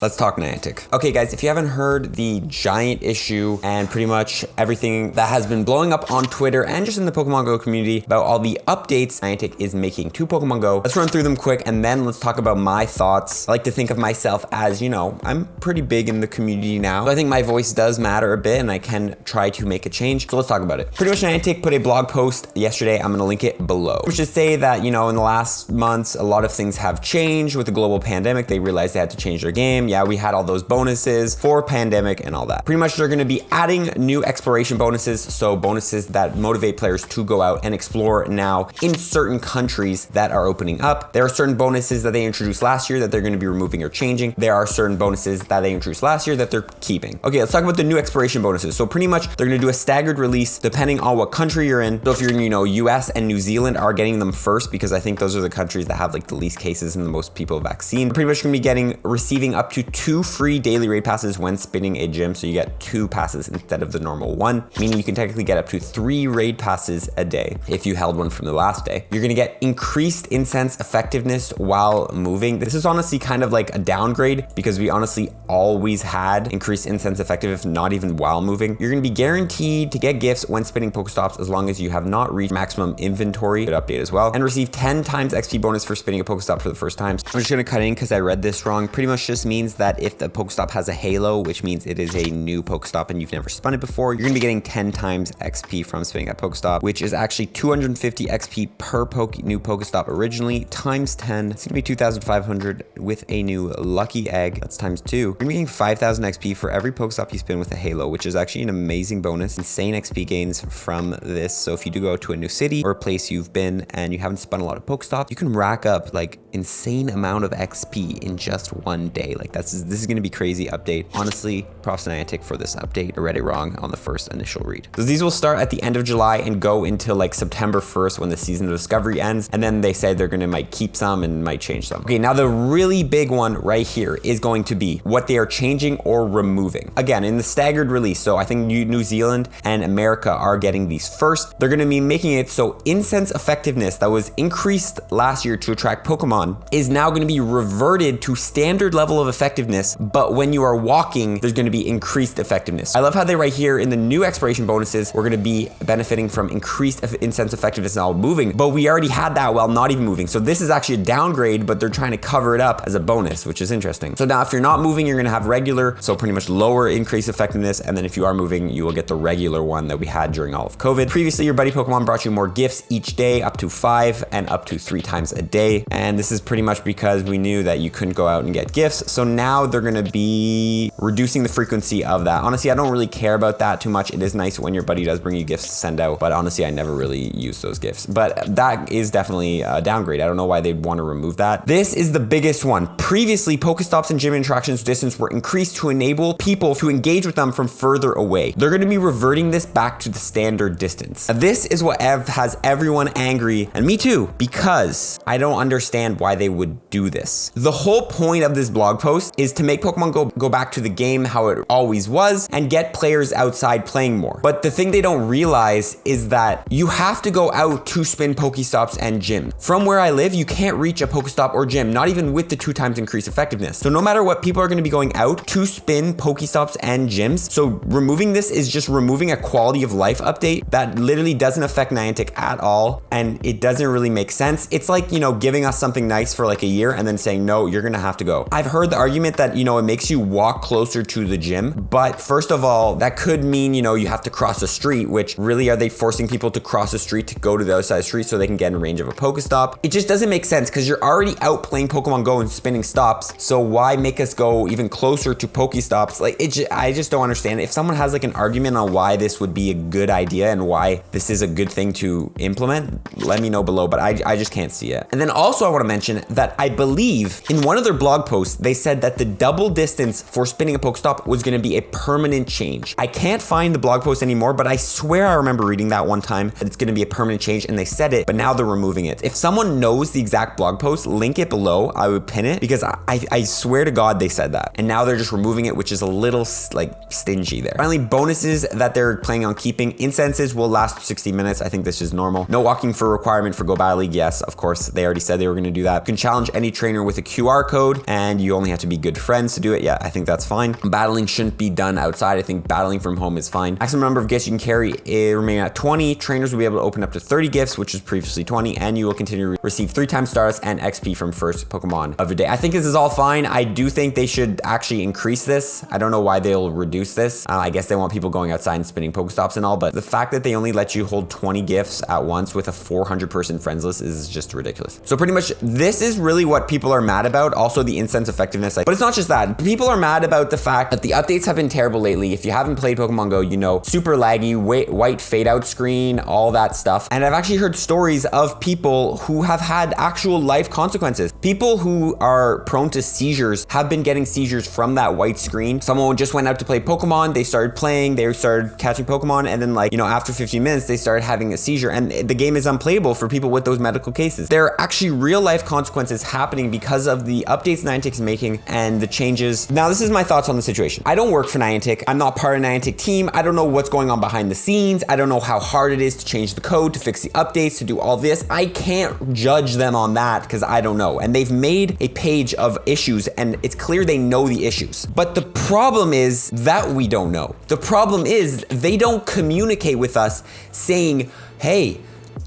Let's talk Niantic. Okay guys, if you haven't heard the giant issue and pretty much everything that has been blowing up on Twitter and just in the Pokemon Go community about all the updates Niantic is making to Pokemon Go, let's run through them quick and then let's talk about my thoughts. I like to think of myself as, you know, I'm pretty big in the community now. So I think my voice does matter a bit and I can try to make a change. So let's talk about it. Pretty much Niantic put a blog post yesterday. I'm gonna link it below. Which is say that, you know, in the last months, a lot of things have changed with the global pandemic. They realized they had to change their game. Yeah, we had all those bonuses for pandemic and all that. Pretty much they're gonna be adding new exploration bonuses, so bonuses that motivate players to go out and explore now in certain countries that are opening up. There are certain bonuses that they introduced last year that they're gonna be removing or changing. There are certain bonuses that they introduced last year that they're keeping. Okay, let's talk about the new exploration bonuses. So pretty much they're gonna do a staggered release depending on what country you're in. So if you're in, you know, US and New Zealand are getting them first because I think those are the countries that have like the least cases and the most people vaccinated. Pretty much gonna be receiving up to 2 free daily raid passes when spinning a gym. So you get 2 passes instead of the normal 1, meaning you can technically get up to 3 raid passes a day if you held one from the last day. You're gonna get increased incense effectiveness while moving. This is honestly kind of like a downgrade because we honestly always had increased incense effectiveness, not even while moving. You're gonna be guaranteed to get gifts when spinning Pokestops as long as you have not reached maximum inventory. Good update as well. And receive 10 times XP bonus for spinning a Pokestop for the first time. I'm just gonna cut in because I read this wrong. Pretty much just means that if the Pokestop has a halo, which means it is a new Pokestop and you've never spun it before, you're gonna be getting 10 times XP from spinning that Pokestop, which is actually 250 XP per new Pokestop originally, times 10. It's gonna be 2,500 with a new lucky egg. That's times 2. You're gonna be getting 5,000 XP for every Pokestop you spin with a halo, which is actually an amazing bonus. Insane XP gains from this. So if you do go to a new city or a place you've been and you haven't spun a lot of Pokestops, you can rack up like insane amount of XP in just one day. Like this is gonna be crazy update. Honestly, props to Niantic for this update. I read it wrong on the first initial read. So these will start at the end of July and go until like September 1st when the season of discovery ends. And then they said they're gonna might keep some and might change some. Okay, now the really big one right here is going to be what they are changing or removing. Again, in the staggered release. So I think New Zealand and America are getting these first. They're gonna be making it so incense effectiveness that was increased last year to attract Pokemon is now gonna be reverted to standard level of effectiveness, but when you are walking, there's gonna be increased effectiveness. I love how they write here in the new exploration bonuses, we're gonna be benefiting from increased incense effectiveness while moving, but we already had that while not even moving. So this is actually a downgrade, but they're trying to cover it up as a bonus, which is interesting. So now if you're not moving, you're gonna have regular, so pretty much lower increased effectiveness, and then if you are moving, you will get the regular one that we had during all of COVID. Previously, your buddy Pokemon brought you more gifts each day, up to 5 and up to 3 times a day. And this is pretty much because we knew that you couldn't go out and get gifts. So now they're gonna be reducing the frequency of that. Honestly, I don't really care about that too much. It is nice when your buddy does bring you gifts to send out, but honestly, I never really use those gifts. But that is definitely a downgrade. I don't know why they'd want to remove that. This is the biggest one. Previously, Pokestops and gym interactions distance were increased to enable people to engage with them from further away. They're gonna be reverting this back to the standard distance. This is what has everyone angry, and me too, because I don't understand why they would do this. The whole point of this blog post is to make Pokemon go back to the game how it always was and get players outside playing more. But the thing they don't realize is that you have to go out to spin Pokestops and gym. From where I live, you can't reach a Pokestop or gym, not even with the 2 times increased effectiveness. So no matter what, people are gonna be going out to spin Pokestops and gyms. So removing this is just removing a quality of life update that literally doesn't affect Niantic at all. And it doesn't really make sense. It's like, you know, giving us something nice for like a year and then saying, no, you're gonna have to go. I've heard the argument that, you know, it makes you walk closer to the gym. But first of all, that could mean, you know, you have to cross the street, which really are they forcing people to cross the street to go to the other side of the street so they can get in range of a Pokestop? It just doesn't make sense because you're already out playing Pokemon Go and spinning stops. So why make us go even closer to Pokestops? Like I just don't understand. If someone has like an argument on why this would be a good idea and why this is a good thing to implement, let me know below, but I just can't see it. And then also I want to mention that I believe in one of their blog posts, they said that the double distance for spinning a Pokestop was going to be a permanent change. I can't find the blog post anymore, but I swear I remember reading that one time that it's going to be a permanent change and they said it, but now they're removing it. If someone knows the exact blog post, link it below. I would pin it because I swear to God they said that. And now they're just removing it, which is a little like stingy there. Finally, bonuses that they're planning on keeping. Incenses will last 60 minutes. I think this is normal. No walking for requirement for Go Battle League. Yes, of course, they already said they were going to do that. You can challenge any trainer with a QR code, and you only have to be good friends to do it. Yeah, I think that's fine. Battling shouldn't be done outside. I think battling from home is fine. Maximum number of gifts you can carry remain at 20. Trainers will be able to open up to 30 gifts, which was previously 20, and you will continue to receive 3 times Stardust and XP from first Pokemon of your day. I think this is all fine. I do think they should actually increase this. I don't know why they'll reduce this. I guess they want people going outside and spinning Pokestops and all, but the fact that they only let you hold 20 gifts at once with a 400 person friends list is just ridiculous. So pretty much this is really what people are mad about. Also the incense effectiveness, but it's not just that. People are mad about the fact that the updates have been terrible lately. If you haven't played Pokemon Go, you know, super laggy, white fade out screen, all that stuff. And I've actually heard stories of people who have had actual life consequences. People who are prone to seizures have been getting seizures from that white screen. Someone just went out to play Pokemon, they started playing, they started catching Pokemon, and then like, you know, after 15 minutes, they started having a seizure, and the game is unplayable for people with those medical cases. There are actually real life consequences happening because of the updates Niantic is making and the changes. Now, this is my thoughts on the situation. I don't work for Niantic. I'm not part of Niantic team. I don't know what's going on behind the scenes. I don't know how hard it is to change the code, to fix the updates, to do all this. I can't judge them on that because I don't know. And they've made a page of issues, and it's clear they know the issues. But the problem is that we don't know. The problem is they don't communicate with us saying, hey,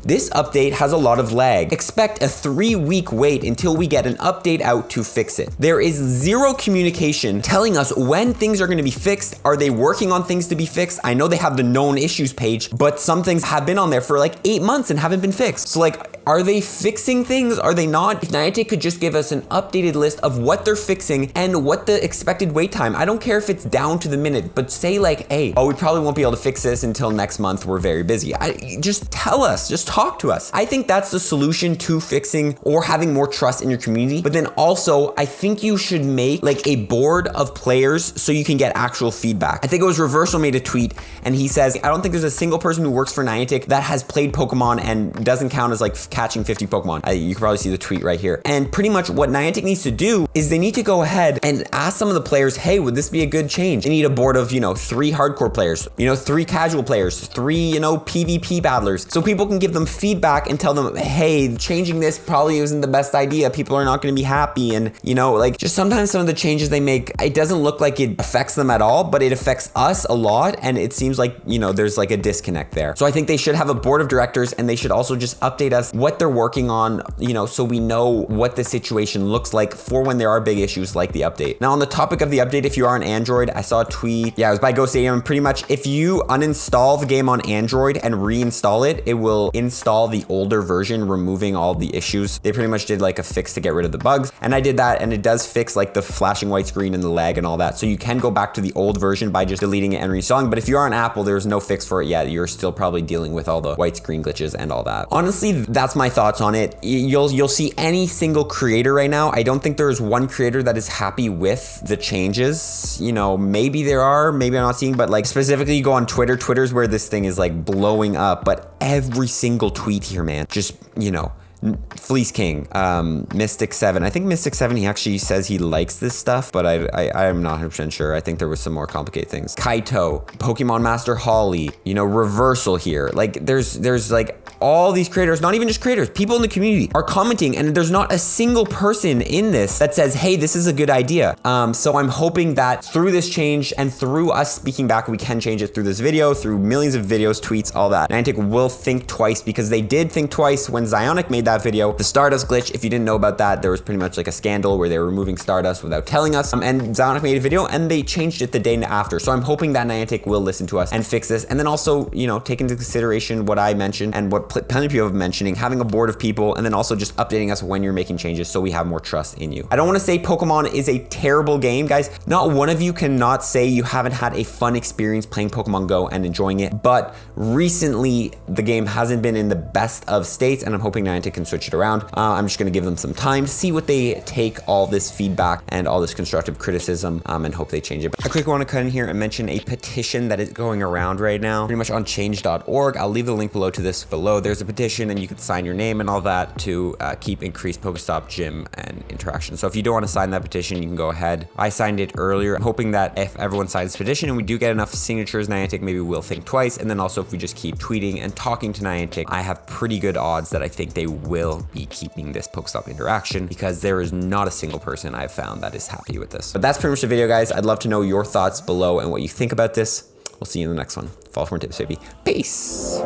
this update has a lot of lag. Expect a 3-week wait until we get an update out to fix it. There is zero communication telling us when things are going to be fixed. Are they working on things to be fixed? I know they have the known issues page, but some things have been on there for like 8 months and haven't been fixed. So like, are they fixing things? Are they not? If Niantic could just give us an updated list of what they're fixing and what the expected wait time, I don't care if it's down to the minute, but say like, hey, oh, we probably won't be able to fix this until next month. We're very busy. Just tell us, just talk to us. I think that's the solution to fixing or having more trust in your community. But then also, I think you should make like a board of players so you can get actual feedback. I think it was Reversal made a tweet and he says, I don't think there's a single person who works for Niantic that has played Pokemon and doesn't count as like catching 50 Pokemon. You can probably see the tweet right here. And pretty much what Niantic needs to do is they need to go ahead and ask some of the players, hey, would this be a good change? They need a board of, 3 hardcore players, 3 casual players, 3, PvP battlers. So people can give them feedback and tell them, hey, changing this probably isn't the best idea. People are not going to be happy. And, just sometimes some of the changes they make, it doesn't look like it affects them at all, but it affects us a lot. And it seems like, there's like a disconnect there. So I think they should have a board of directors and they should also just update us what they're working on, so we know what the situation looks like for when there are big issues like the update. Now, on the topic of the update, if you are on Android, I saw a tweet. Yeah, it was by Go Stadium. Pretty much if you uninstall the game on Android and reinstall it, it will install the older version, removing all the issues. They pretty much did like a fix to get rid of the bugs. And I did that, and it does fix like the flashing white screen and the lag and all that. So you can go back to the old version by just deleting it and reinstalling. But if you are on Apple, there's no fix for it yet. You're still probably dealing with all the white screen glitches and all that. Honestly, that's my thoughts on it. You'll see any single creator right now. I don't think there is one creator that is happy with the changes. Maybe there are, maybe I'm not seeing, but like specifically you go on Twitter. Twitter's where this thing is like blowing up, but every single tweet here, man, just, Fleece King, Mystic 7. I think Mystic 7, he actually says he likes this stuff, but I'm not 100% sure. I think there was some more complicated things. Kaito, Pokemon Master Holly, Reversal here. Like there's like all these creators, not even just creators, people in the community are commenting, and there's not a single person in this that says, hey, this is a good idea. So I'm hoping that through this change and through us speaking back, we can change it through this video, through millions of videos, tweets, all that. Niantic will think twice, because they did think twice when Zionic made that video. The Stardust glitch, if you didn't know about that, there was pretty much like a scandal where they were removing Stardust without telling us. And Zionic made a video and they changed it the day after. So I'm hoping that Niantic will listen to us and fix this. And then also, take into consideration what I mentioned and what plenty of people have been mentioning, having a board of people, and then also just updating us when you're making changes so we have more trust in you. I don't want to say Pokemon is a terrible game, guys. Not one of you cannot say you haven't had a fun experience playing Pokemon Go and enjoying it. But recently, the game hasn't been in the best of states, and I'm hoping Niantic can switch it around. I'm just going to give them some time to see what they take all this feedback and all this constructive criticism and hope they change it. I quickly want to cut in here and mention a petition that is going around right now, pretty much on change.org. I'll leave the link below to this below. There's a petition and you can sign your name and all that to keep increased Pokestop gym and interaction. So if you don't want to sign that petition, you can go ahead. I signed it earlier. I'm hoping that if everyone signs this petition and we do get enough signatures, Niantic maybe will think twice. And then also if we just keep tweeting and talking to Niantic, I have pretty good odds that I think they will be keeping this Pokestop interaction because there is not a single person I've found that is happy with this. But that's pretty much the video, guys. I'd love to know your thoughts below and what you think about this. We'll see you in the next one. Follow for more tips, baby. Peace.